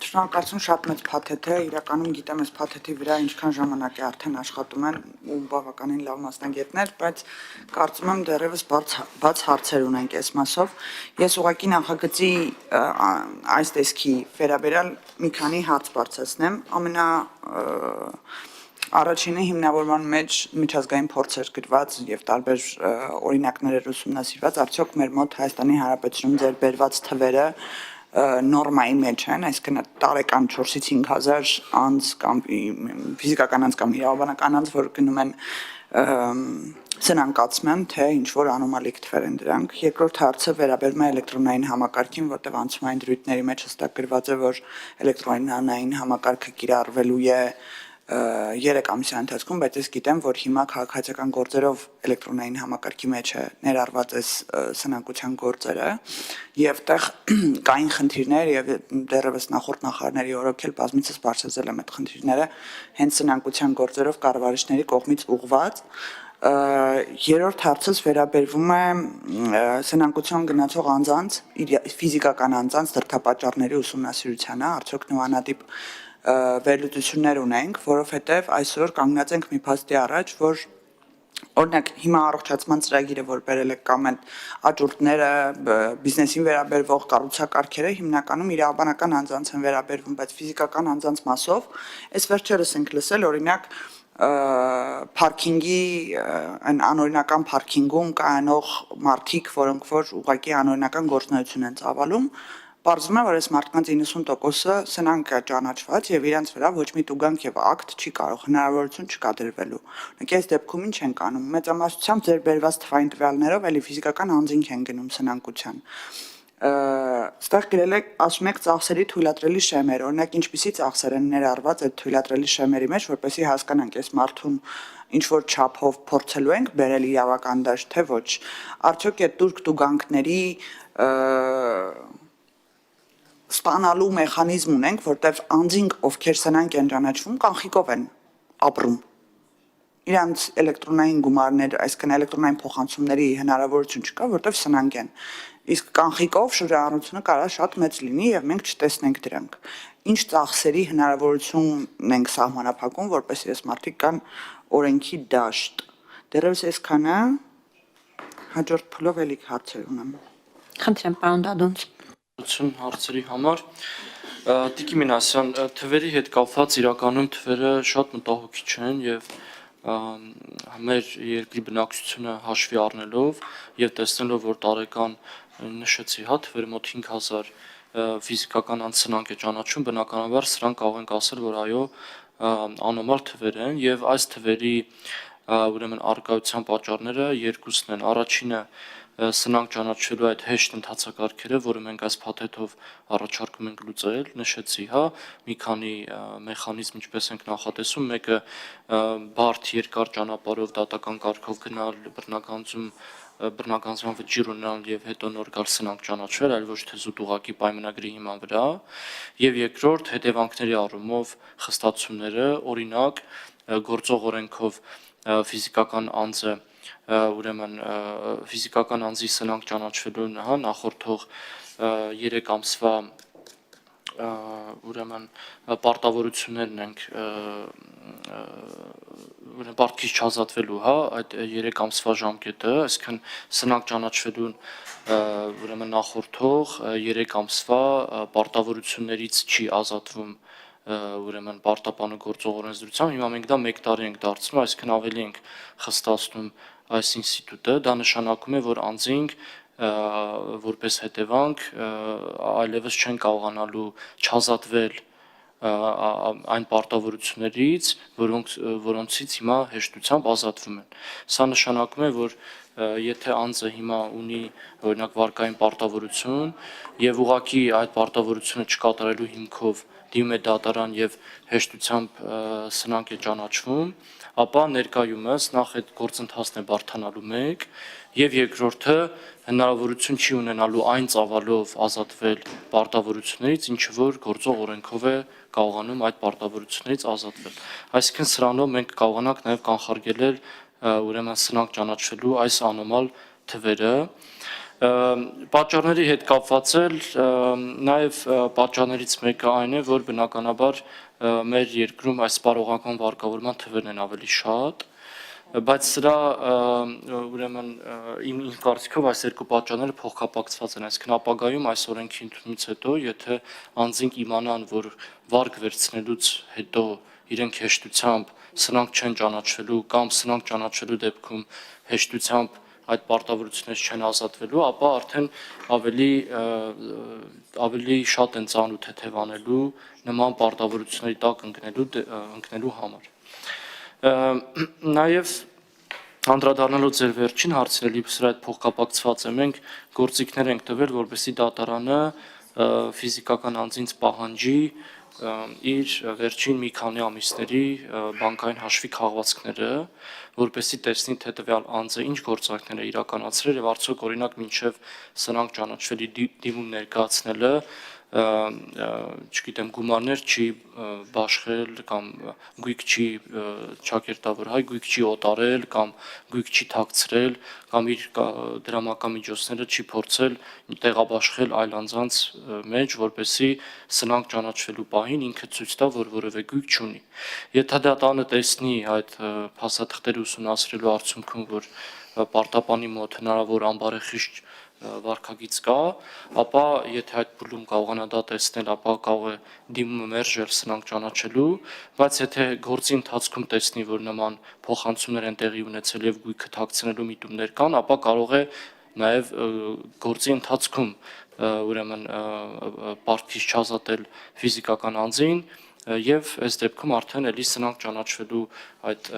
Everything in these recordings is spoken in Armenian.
Շնորհակալություն, շատ մեծ փաթեթ է, իրականում գիտեմ այս փաթեթի վրա ինչքան ժամանակ է արդեն աշխատում են ու բավականին լավ մասնագետներ, բայց կարծում եմ դեռևս բաց հարցեր ունենք այս մասով։ Ես ուղղակի նախագծի այս տեսքի վերաբերյալ մի քանի հարց բարձրացնեմ։ Առաջինը հիմնավորման մեջ միջազգային փորձեր գրված եւ տարբեր օրինակներ ուսումնասիրված, արդյոք մեր մոտ Հայաստանի Հանրապետությունում ձեր բերված թվերը նորմայի մեջ են, այսինքն տարեկան 4-ից 5,000 անձ կամ ֆիզիկական անձ կամ իրավաբանական անձ, որ գնում են սնանկացման, թե ինչ որ անոմալիկ թվեր են դրանք։ Երկրորդ հարցը վերաբերում է էլեկտրոնային համակարգին, որտեղ անցումային դրույթների մեջ հստակ գրված է, որ էլեկտրոնային համակարգը կիրառվելու է 3 ամսյա ընթացքում, բայց ես գիտեմ, որ հիմա քաղաքացիական գործերով էլեկտրոնային համակարգի մեջ է ներառված այս սնանկության գործերը եւ տեղ կային խնդիրներ եւ դեռևս նախորդ նախարարների օրոքել բազմիցս բարձրացել եմ այդ խնդիրները հենց սնանկության գործերով կառավարիչների կողմից ուղղված Երրորդ հարցս վերաբերվում է սնանկության գնացող անձանց, ֆիզիկական անձանց դրդապատճառների ուսումնասիրությանը, արդյոք նմանատիպ վերլուծություններ ունենք, որովհետև այսօր կանգնած ենք մի փաստի առաջ, որ օրինակ հիմա առողջացման ծրագիրը, որ բերել է կամ են աճուրդները, բիզնեսին վերաբերվող կառուցակարգերը հիմնականում իրավաբանական անձանց են վերաբերվում, բայց ֆիզիկական անձանց մասով, այս վերջերս ենք լսել, օրինակ parking-ի այն անօրինական parking-ում կայանող մարդիկ, որոնք որ ուղղակի անօրինական գործունեություն են ծավալում, պարզվում է, որ այս մարդկանց 90%-ը սնանկ է ճանաչված եւ իրենց վրա ոչ մի տուգանք եւ ակտ չի կարող, հնարավորություն չկա դրվելու։ Օրինակ այս դեպքում ինչ ենք անում։ Մեծամասնությամբ ձեր բերված թվային տվյալներով էլի ֆիզիկական անձինք են գնում սնանկության։ Ստեղ գրել եք, ասում եք ծախսերի թույլատրելի շեմեր, օրինակ ինչպիսի ծախսեր են ներառված այդ թույլատրելի շեմերի մեջ, որպեսզի հասկանանք այս մարդուն ինչ որ չափով փորձելու ենք բերել իրավական դաշտ, թե ոչ։ Արդյոք այդ տուգանքների ստանալու մեխանիզմ ունենք, որտեղ անձինք, ովքեր սնանկ են ճանաչվում, կանխիկով են ապրում։ Իրանց էլեկտրոնային գումարներ, այսինքն էլեկտրոնային փոխանցումների հնարավորություն չկա, որտեղ սնանկ են։ Իսկ կանխիկով շրջանառությունը կարող է շատ մեծ լինի եւ մենք չտեսնենք դրանք։ Ինչ ծախսերի հնարավորություն ենք սահմանափակում, որպեսզի այս մարդիկ կան օրենքի դաշտ։ Դեռևս այսքանը հաջորդ փուլով էլի հարցեր ունեմ։ Խնդրեմ, պարոն Դադոնց։ Հարցերի համար Տիկին Մինասյան, թվերի հետ կապված իրականում թվերը շատ մտահոգիչ չեն եւ մեր երկրի բնակչությունը հաշվի առնելով եւ տեսնելով, որ տարեկան նշեցի, թվերը մոտ 5,000 ֆիզիկական անձ սնանկ է ճանաչում, բնականաբար սրանք կարող ենք ասել, որ այո, անոմալ թվեր են եւ այս թվերի ուրեմն արկայության պատճառները երկուսն են։ Առաջինը սնանկ ճանաչելու այդ հեշտ ընթացակարգերը, որը մենք այս փաթեթով առաջարկում ենք լուծել, նշեցի, մի քանի մեխանիզմ ինչպես ենք նախատեսում, մեկը բարդ երկար ճանապարհով դատական կարգով գնալ, բռնականացման վճիռ ունենալ եւ հետո նոր գալ սնանկ ճանաչվել, այլ ոչ թե զուտ ուղղակի պայմանագրի հիման վրա, եւ երկրորդ հետևանքների առումով խստացումները, օրինակ գործող օրենքով ֆիզիկական անձը ուրեմն ֆիզիկական անձի սնանկ ճանաչվելուն նախորդող 3 ամսվա ուրեմն պարտավորություններն ենք ուրեմն պարտքից չազատվելու, այդ 3 ամսվա ժամկետը, այսինքն սնանկ ճանաչվելուն ուրեմն նախորդող 3 ամսվա պարտավորություններից չի ազատվում ուրեմն պարտապանը գործող օրենսդրությամբ, հիմա մենք դա 1 տարի ենք դարձնում, այսինքն ավելի ենք խստացնում այս ինստիտուտը, դա նշանակում է, որ անձինք որպես հետևանք այլևս չեն կարողանալու չազատվել այն պարտավորություններից, որոնցից հիմա հեշտությամբ ազատվում են։ Սա նշանակում է, որ եթե անձը հիմա ունի օրինակ վարկային պարտավորություն եւ ուղղակի այդ պարտավորությունը չկատարելու հիմքով դիմում է դատարան եւ հեշտությամբ սնանկ է ճանաչվում, ապա ներկայումս նախ այդ գործընթացն է բարդանալու 1 եւ երկրորդը հնարավորություն չի ունենալու այն ծավալով ազատվել պարտավորություններից, ինչը որ գործող օրենքով է կարողանում այդ պարտավորություններից ազատվել։ Այսինքն սրանով մենք կարողանանք նաեւ կանխարգելել ուրեմն սնանկ ճանաչվելու այս անոմալ թվերը Պատճառների հետ կապված էլ նաև պատճառներից մեկը այն է, որ բնականաբար մեր երկրում այս սպառողական վարկավորման թվերն են ավելի շատ, բայց սրա ուրեմն իմ կարծիքով այս երկու պատճառները փոխկապակցված են, այսինքն ապագայում այս օրենքի ընդունումից հետո, եթե անձինք իմանան, որ վարկ վերցնելուց հետո իրենք հեշտությամբ սրանք չեն ճանաչվելու կամ սրանք ճանաչվելու դեպքում հեշտությամբ այդ պարտավորություններից չեն ազատվելու, ապա արդեն ավելի շատ են ծանոթ թեթևանելու նման պարտավորությունների տակ ընկնելու համար։ Նաև անդրադառնալով ձեր վերջին հարցերի սրա հետ փոխկապակցված է, մենք գործիքներ ենք տվել, որպեսզի դատարանը ֆիզիկական անձինց պահանջի իր վերջին մի քանի ամիսների բանկային հաշվի քաղվածքները, որպեսզի տեսնի թե տվյալ անձը ինչ գործարքներ է իրականացրել եւ արդյոք օրինակ մինչեւ սրանք ճանաչվելի դիմում ներկայացնելը չգիտեմ գումարներ չի բաշխել կամ գույք չի ճակերտավոր հայ գույք չի օտարել կամ գույք չի թաքցրել կամ իր դրամական միջոցները չի փորձել տեղաբաշխել այլ անձանց մեջ, որպեսզի սրանք ճանաչվելու պահին ինքը ցույց տա, որ որևէ գույք չունի։ Եթե դատանը տեսնի այդ փաստաթղթերը ուսումնասիրելու արդյունքում, որ պարտապանի մոտ հնարավոր ամբարեխիղճ վարկագիծ կա, ապա եթե այդ փուլում կարողանա դա տեսնել, ապա կարող է դիմումը մերժել սրանք ճանաչելու, բայց եթե գործի ընթացքում տեսնի, որ նման փոխանցումներ են տեղի ունեցել եւ գույքը թաքցնելու միտումներ կան, ապա կարող է նաեւ գործի ընթացքում ուրեմն պարտքից չազատել ֆիզիկական անձին եւ այս դեպքում արդեն էլի սրանք ճանաչվելու այդ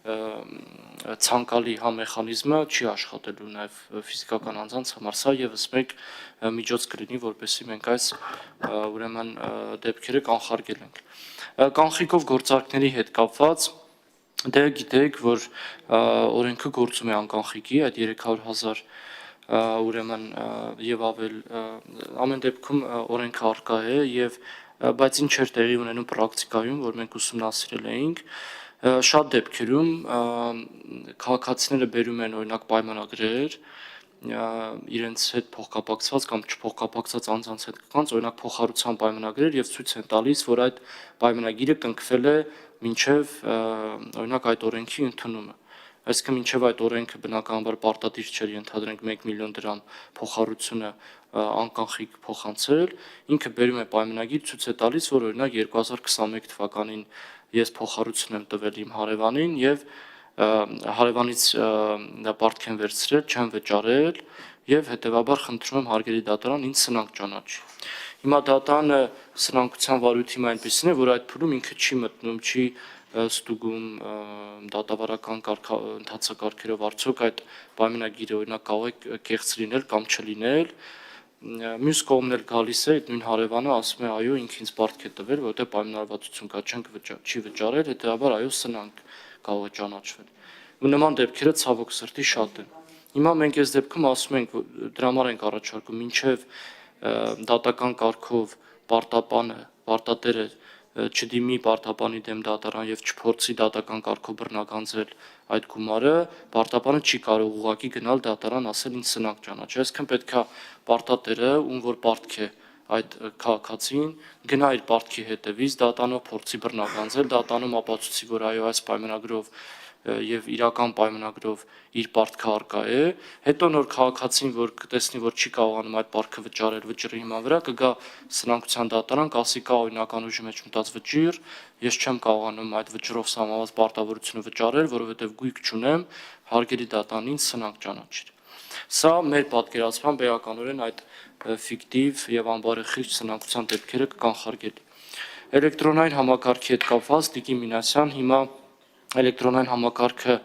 ցանկալի մեխանիզմը չի աշխատելու նաև ֆիզիկական անձանց համար, սա եւս մեկ միջոց կլինի, որպեսզի մենք այս ուրեմն դեպքերը կանխարգելենք։ Կանխիկով գործարքների հետ կապված դե գիտեք, որ օրենքը գործում է անկանխիկի այդ 300,000 ուրեմն եւ ավել ամեն դեպքում օրենքը արկա է եւ բայց ինչ էր տեղի ունենում պրակտիկայում, որ մենք ուսումնասիրել էինք, շատ դեպքերում քաղաքացիները բերում են օրինակ պայմանագրեր իրենց հետ փոխկապակցված կամ չփոխկապակցված անձանց հետ կապված օրինակ փոխհարուցման պայմանագրեր եւ ցույց են տալիս, որ այդ պայմանագիրը կնքվել է մինչեւ օրինակ այդ օրենքի ընդունումը։ Այսինքն մինչև այդ օրենքը բնականաբար պարտադիր չէր ենթադրենք 1 միլիոն դրամ փոխհարուցությունը անկանխիկ փոխանցել, ինքը բերում է պայմանագիր ցույց է տալիս, որ օրինակ 2021 թվականին ես փոխհարուցություն եմ տվել իմ հարևանին եւ հարևանից պարտք են վերցրել, չեմ վճարել եւ հետեւաբար խնդրում եմ հարգելի դատարան ինձ սրանք ճանաչի։ Հիմա դատարանը սրանկության վարույթի այնպեսին է, որ այդ փուլում ինքը չի մտնում, չի ստուգում դատավարական ընթացակարգերով արդյոք այդ պայմանագիրը օրինակ կարող է կեղծ լինել կամ չլինել, մյուս կողմն էլ գալիս է այդ նույն հարևանը ասում է այո ինքը ինձ պարտք է տվել, որովհետեւ պայմանավորվածություն կա, չի վճարել, հետեւաբար այո սրանք կարող է ճանաչվել։ Ու նման դեպքերը ցավոք սրտի շատ են։ Հիմա մենք այս դեպքում ասում ենք դրա համար ենք առաջարկում մինչև դատական կարգով պարտատերը չդիմի պարտապանի դեմ դատարան եւ չփորձի դատական կարգով բռնագանձել այդ գումարը, պարտապանը չի կարող ուղղակի գնալ դատարան ասել ինձ սրանք ճանաչ։ Այսինքն պետքա պարտատերը, ում որ պարտք է այդ քաղաքացին, գնա իր պարտքի հետևից, դատանով փորձի բռնագանձել, դատանում ապացուցի, որ այո այս պայմանագրով եւ իրական պայմանագրով իր պարտքը արկա է, հետո նոր քաղաքացին, որ կտեսնի, որ չի կարողանում այդ պարտքը վճարել վճռի հիման վրա, կգա սրանկության դատարան, կասի կա օրինական ուժի մեջ մտած վճիռ, ես չեմ կարողանում այդ վճռով սահմանված պարտավորությունը վճարել, որովհետեւ գույք չունեմ, հարգելի դատարան ինձ սրանք ճանաչիր։ Սա մեր պատկերացմամբ էականորեն այդ ֆիկտիվ եւ անբարեխիղճ սրանկության դեպքերը կանխարգելի։ Էլեկտրոնային համակարգի հետ կապված Տիկին Մինասյան հիմա էլեկտրոնային համակարգը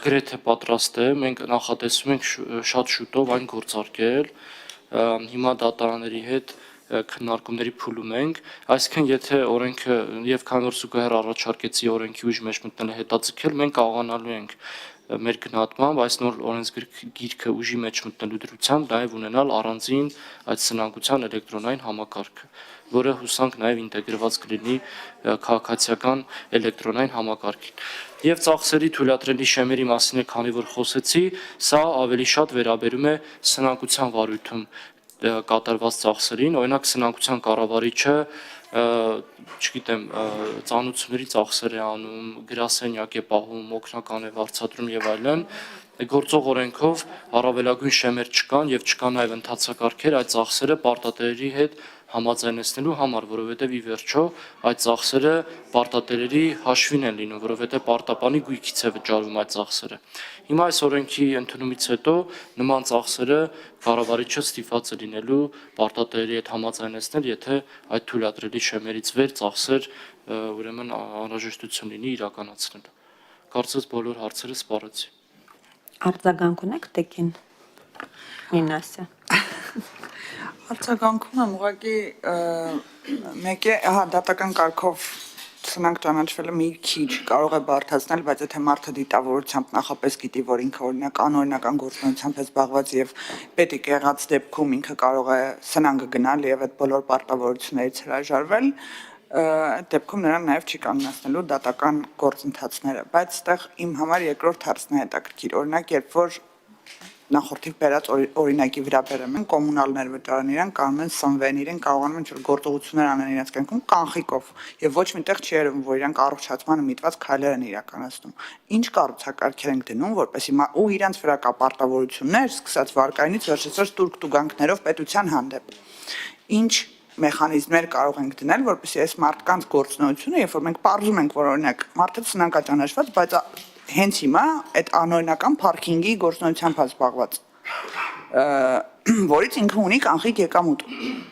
գրեթե պատրաստ է, մենք նախատեսում ենք շատ շուտով այն գործարկել, հիմա դատարանների հետ քննարկումների փուլում ենք, այսինքն եթե օրենքը եւ քանի որ զուգահեռ առաջարկեցի օրենքի ուժի մեջ մտնելը հետաձգել, մենք կարողանալու ենք մեր գնահատմամբ այս նոր օրենսգիրքը ուժի մեջ մտնելու դրությամբ նաև ունենալ առանձին այդ սնանկության էլեկտրոնային համակարգը։ որը հուսանք նաև ինտեգրված կլինի քաղաքացիական էլեկտրոնային համակարգին։ Եվ ծախսերի թույլատրելի շեմերի մասին է, քանի որ խոսեցի, սա ավելի շատ վերաբերում է սնանկության վարույթում կատարված ծախսերին, օրինակ սնանկության կառավարիչը չգիտեմ, ծանոթությունների ծախսեր է անում, գրասենյակ է պահում, օգնական է վարձատրում եւ այլն, գործող օրենքով առավելագույն շեմեր չկան եւ չկան նաեւ ընթացակարգեր այդ ծախսերը պարտադերերի հետ համաձայնեցնելու համար, որովհետև ի վերջո այդ ծախսերը պարտադերերի հաշվին են լինում, որովհետև պարտապանի գույքից է վճարվում այդ ծախսերը։ Հիմա այս օրենքի ընդունումից հետո նման ծախսերը կառավարիչը ստիպված է լինելու պարտադերերի հետ համաձայնեցնել, եթե այդ թույլատրելի շեմերից վեր ծախսեր ուրեմն անհրաժեշտություն լինի իրականացնելու։ Կարծես բոլոր հարցերը սպառեցի։ Արձագանք ունեք տեկին Նինասը։ Արձագանքում եմ ուղղակի մեկ է, դատական կարգով սնանկ ճանաչվելը մի քիչ կարող է բարդացնել, բայց եթե մարդը դիտավորությամբ նախապես գիտի, որ ինքը օրինակ անօրինական գործունեությամբ է զբաղված եւ պետք է եղած դեպքում ինքը կարող է սնանկը գնալ եւ այդ բոլոր պարտավորություններից հրաժարվել, այդ դեպքում նրան նաև չի կանգնեցնելու դատական գործընթացները, բայց այդտեղ իմ համար երկրորդ հարցն է հետաքրքիր, օրինակ երբ որ նախորդի բերած օրինակի վրա բերում են կոմունալներ վճարան իրեն, կարող են սնվեն իրեն, կարողանում են գործողություններ անեն իրենց կյանքում կանխիկով եւ ոչ միտեղ չի երևում, որ իրանք առողջացմանը միտված քայլեր են իրականացնում։ Ինչ կառուցակարգեր ենք դնում, որպեսզի ու իրանք վրա կա պարտավորություններ, սկսած վարկայինից վերջացրած տուրք տուգանքներով պետության հանդեպ։ Ինչ մեխանիզմներ կարող ենք դնել, որպեսզի այս մարդկանց գործունեությունը, երբ որ մենք պարզում ենք, որ օրինակ մարդը սնանկաճանաչված, բայց հենց հիմա այդ անօրինական parking-ի գործունեությամբ է զբաղված, որից ինքը ունի կանխիկ եկամուտ։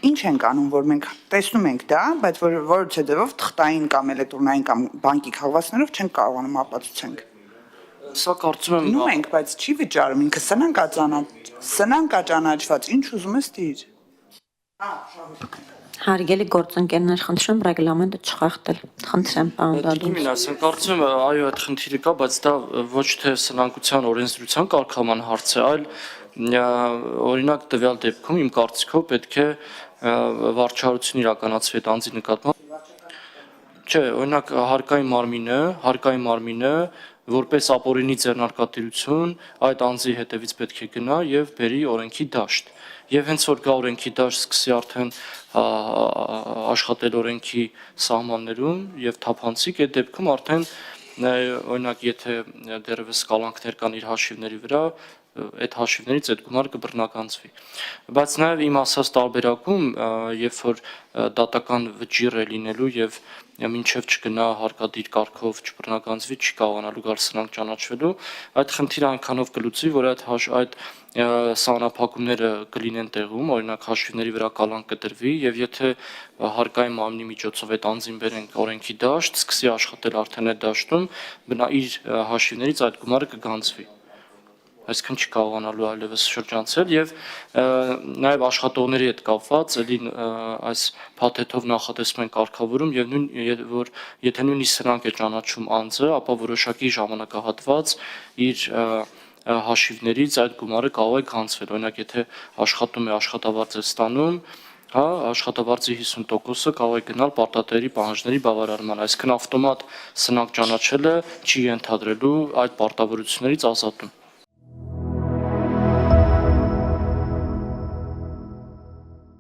Ինչ ենք անում, որ մենք տեսնում ենք դա, բայց որոցե ձևով թղթային կամ էլեկտրոնային կամ բանկի քաղաքացիներով չենք կարողանում ապացուցենք։ Սա կարծում եմ Նում ենք, բայց չի վճարում, ինքը սնանկաճանաչված, ինչ ուզում ես դիր։ Հարգելի գործընկերներ, խնդրում եմ ռեգլամենտը չխախտել։ Խնդրեմ, պարոն Դադուն։ Իմին ասեմ, կարծում եմ, այո, այդ խնդիրը կա, բայց դա ոչ թե սնանկության օրենսդրության կարգավորման հարց է, այլ օրինակ տվյալ դեպքում իմ կարծիքով պետք է վարչարություն իրականացվի այդ անձի նկատմամբ։ Չէ, օրինակ հարկային մարմինը որպես ապօրինի ձեռնարկատիրություն այդ անձի հետևից պետք է գնա եւ բերի օրենքի դաշտ։ Եվ հենց որ գա օրենքի դաշտ սկսի արդեն աշխատել օրենքի սահմաններում եւ թափանցիկ, այդ դեպքում արդեն օրինակ եթե դեռևս կալանքներ կան իր հաշիվների վրա, այդ հաշիվներից այդ գումարը կբռնականցվի։ Բայց նաև իմ ասած տարբերակում, երբ որ դատական վճիռ է լինելու եւ մինչև չգնա հարկադիր կարգով չբռնականցվի, չի կարողանալու գալ սնանկ ճանաչվելու, այդ խնդիրը այնքանով կլուծվի, որ այդ սահմանափակումները կլինեն տեղում, օրինակ հաշիվների վրա կալանք կդրվի եւ եթե հարկային մարմնի միջոցով այդ անձին բերենք օրենքի դաշտ, սկսի աշխատել արդեն այդ դաշտում, իր հաշիվներից այդ գումարը կգանձվի։ Այսինքն չի կարողանալու այլևս շրջանցել եւ նաեւ աշխատողների հետ կապված էլի այս փաթեթով նախատեսում են կարգավորում եւ որ եթե նույնիսկ սրանք է ճանաչում անձը, ապա որոշակի ժամանակահատված իր հաշիվներից այդ գումարը կարող է գանձվել։ Օրինակ եթե աշխատում է աշխատավարձ է ստանում, աշխատավարձի 50%-ը կարող է գնալ պարտադերի պահանջների բավարարման, այսինքն ավտոմատ սնանկ ճանաչելը չի ենթադրելու այդ պարտավորություններից ազատում։